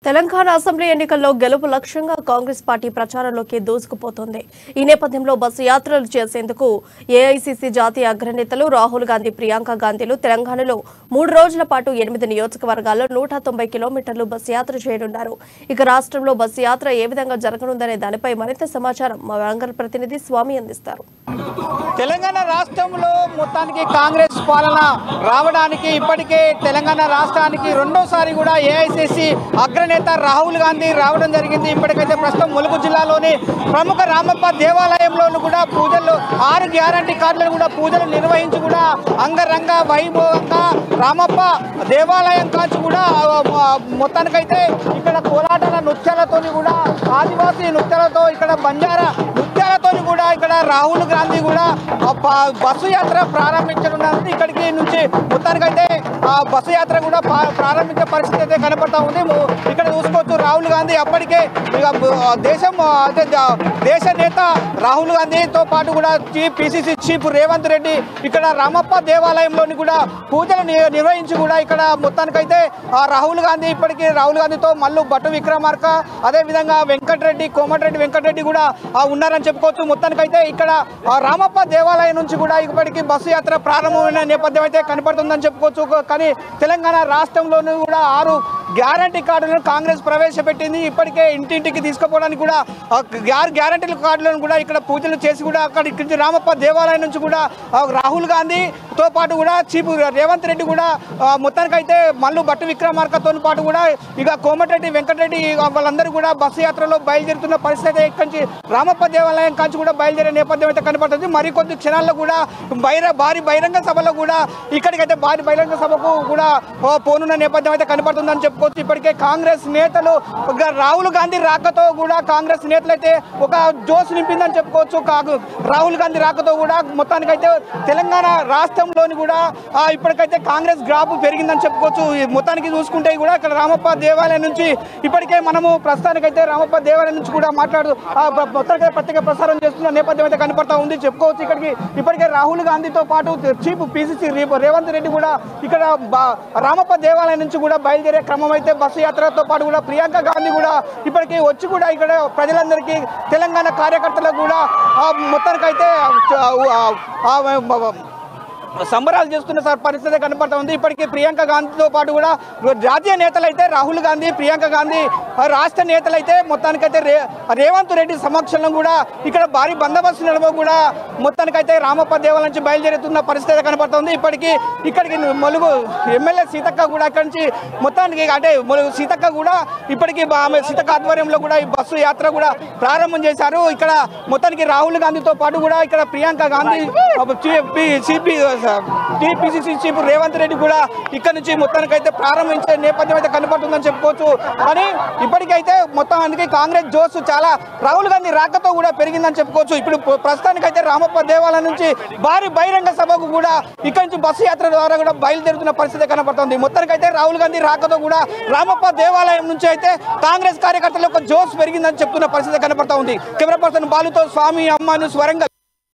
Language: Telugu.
తెలంగాణ అసెంబ్లీ ఎన్నికల్లో గెలుపు లక్ష్యంగా కాంగ్రెస్ పార్టీ ప్రచారంలోకి దూసుకుపోతోంది. ఈ నేపథ్యంలో బస్సు యాత్రలు చేసేందుకు ఏఐసీసీ జాతీయ అగ్రనేతలు రాహుల్ గాంధీ, ప్రియాంక గాంధీలు తెలంగాణలో 3 రోజుల పాటు 8 నియోజకవర్గాల్లో 190 కిలోమీటర్లు బస్సు యాత్ర చేయనున్నారు. ఇక రాష్ట్రంలో బస్సు యాత్ర ఏ విధంగా జరగనుందనే దానిపై మరింత సమాచారం మా వరంగల్ ప్రతినిధి స్వామి అందిస్తారు. తెలంగాణ రాష్ట్రంలో మొత్తానికి కాంగ్రెస్ పాలన రావడానికి ఇప్పటికే తెలంగాణ రాష్ట్రానికి రెండోసారి కూడా ఏఐసీసీ అగ్రనేత రాహుల్ గాంధీ రావడం జరిగింది. ఇప్పటికైతే ప్రస్తుతం ములుగు జిల్లాలోని ప్రముఖ రామప్ప దేవాలయంలోనూ కూడా పూజలు 6 గ్యారంటీ కార్డులను కూడా పూజలు నిర్వహించి కూడా అంగరంగ వైభవంగా రామప్ప దేవాలయం కాచి కూడా మొత్తానికైతే ఇక్కడ కోలాటల నృత్యాలతో కూడా ఆదివాసీ నృత్యాలతో ఇక్కడ బంజారా నృత్యాలతో కూడా ఇక్కడ రాహుల్ గాంధీ కూడా బస్సు యాత్ర ప్రారంభించనున్నారు. ఇక్కడికి నుంచి మొత్తానికైతే బస్సు యాత్ర కూడా ప్రారంభించే పరిస్థితి అయితే కనపడతా ఉంది. ఇక్కడ చూసుకోవచ్చు రాహుల్ గాంధీ అప్పటికే దేశ నేత రాహుల్ గాంధీతో పాటు కూడా పిసిసి చీఫ్ రేవంత్ రెడ్డి ఇక్కడ రామప్ప దేవాలయంలోని కూడా పూజలు నిర్వహించి కూడా ఇక్కడ మొత్తానికైతే రాహుల్ గాంధీతో మల్లు భట్టు విక్రమార్క, అదేవిధంగా కోమటిరెడ్డి వెంకటరెడ్డి కూడా ఉన్నారని చెప్పుకోవచ్చు. మొత్తానికైతే ఇక్కడ రామప్ప దేవాలయం నుంచి కూడా ఇప్పటికీ బస్సు యాత్ర ప్రారంభమైన నేపథ్యం అయితే కనపడుతుందని చెప్పుకోవచ్చు. కానీ తెలంగాణ రాష్ట్రంలోనూ కూడా 6 గ్యారంటీ కార్డులను కాంగ్రెస్ ప్రవేశపెట్టింది. ఇప్పటికే ఇంటింటికి తీసుకుపోవడానికి కూడా 6 గ్యారంటీ కార్డులను కూడా ఇక్కడ పూజలు చేసి కూడా అక్కడి రామప్ప దేవాలయం నుంచి కూడా రాహుల్ గాంధీతో పాటు కూడా చీఫ్ రేవంత్ రెడ్డి కూడా మొత్తానికైతే మల్లు భట్టు విక్రమార్కతో పాటు కూడా ఇక కోమటిరెడ్డి వెంకటరెడ్డి వాళ్ళందరూ కూడా బస్సు యాత్రలో బయలుదేరుతున్న పరిస్థితి ఇక్కడి నుంచి రామప్ప దేవాలయం కాంచి కూడా బయలుదేరే నేపథ్యం అయితే కనపడుతుంది. మరికొద్ది క్షణాల్లో కూడా భారీ బహిరంగ సభలో కూడా ఇక్కడికైతే భారీ బహిరంగ సభకు కూడా పోనున్న నేపథ్యం అయితే కనపడుతుందని చెప్పుకోవచ్చు. ఇప్పటికే కాంగ్రెస్ నేతలు రాహుల్ గాంధీ రాకతో కూడా కాంగ్రెస్ నేతలు అయితే ఒక జోష్ నింపిందని చెప్పుకోవచ్చు. రాహుల్ గాంధీ రాకతో కూడా మొత్తానికైతే తెలంగాణ రాష్ట్రంలోని కూడా ఇప్పటికైతే కాంగ్రెస్ గ్రాఫ్ పెరిగిందని చెప్పుకోవచ్చు. మొత్తానికి చూసుకుంటే కూడా ఇక్కడ రామప్ప దేవాలయం నుంచి ఇప్పటికే మనము ప్రస్తుతానికైతే రామప్ప దేవాలయం నుంచి కూడా మొత్తానికి ప్రత్యేక ప్రసారం చేస్తున్న నేపథ్యం అయితే కనపడతా ఉంది చెప్పుకోవచ్చు. ఇక్కడికి ఇప్పటికే రాహుల్ గాంధీతో పాటు చీఫ్ పిసిసి రేవంత్ రెడ్డి కూడా ఇక్కడ రామప్ప దేవాలయం నుంచి కూడా బయలుదేరే క్రమం అయితే బస్సు యాత్రతో పాటు కూడా ప్రియాంక గాంధీ కూడా ఇప్పటికీ వచ్చి కూడా ఇక్కడ ప్రజలందరికీ తెలంగాణ కార్యకర్తలకు కూడా మొత్తానికైతే సంబరాలు చేస్తున్న పరిస్థితి కనపడతా ఉంది. ఇప్పటికీ ప్రియాంక గాంధీతో పాటు కూడా జాతీయ నేతలు అయితే రాహుల్ గాంధీ, ప్రియాంక గాంధీ, రాష్ట్ర నేతలు అయితే మొత్తానికైతే రేవంత్ రెడ్డి సమక్షంలో కూడా ఇక్కడ భారీ బందోబస్తు నడుమ కూడా మొత్తానికైతే రామప్ప దేవాలయం నుంచి బయలుదేరుతున్న పరిస్థితి కనపడతా ఉంది. ఇక్కడికి ములుగు ఎమ్మెల్యే సీతక్క కూడా ఇక్కడి నుంచి మొత్తానికి అంటే సీతక్క కూడా ఇప్పటికీ సీతక్క ఆధ్వర్యంలో కూడా ఈ బస్సు యాత్ర కూడా ప్రారంభం చేశారు. ఇక్కడ మొత్తానికి రాహుల్ గాంధీతో పాటు కూడా ఇక్కడ ప్రియాంక గాంధీ, టీపీసీసీ చీఫ్ రేవంత్ రెడ్డి కూడా ఇక్కడ నుంచి మొత్తానికైతే ప్రారంభించే నేపథ్యం అయితే కనపడుతుందని చెప్పుకోవచ్చు. కానీ ఇప్పటికైతే మొత్తానికి కాంగ్రెస్ జోష్ చాలా రాహుల్ గాంధీ రాకతో కూడా పెరిగిందని చెప్పుకోవచ్చు. ఇప్పుడు ప్రస్తుతానికైతే రామప్ప దేవాలయం నుంచి భారీ బహిరంగ సభకు కూడా ఇక్కడి నుంచి బస్సు యాత్ర ద్వారా కూడా బయలుదేరుతున్న పరిస్థితి కనపడుతుంది. మొత్తానికైతే రాహుల్ గాంధీ రాకతో కూడా రామప్ప దేవాలయం నుంచి అయితే కాంగ్రెస్ కార్యకర్తల యొక్క జోష్ పెరిగిందని చెప్తున్న పరిస్థితి కనపడతా ఉంది. కెమెరా పర్సన్ బాలుతో స్వామి, అమ్మాను, వరంగల్.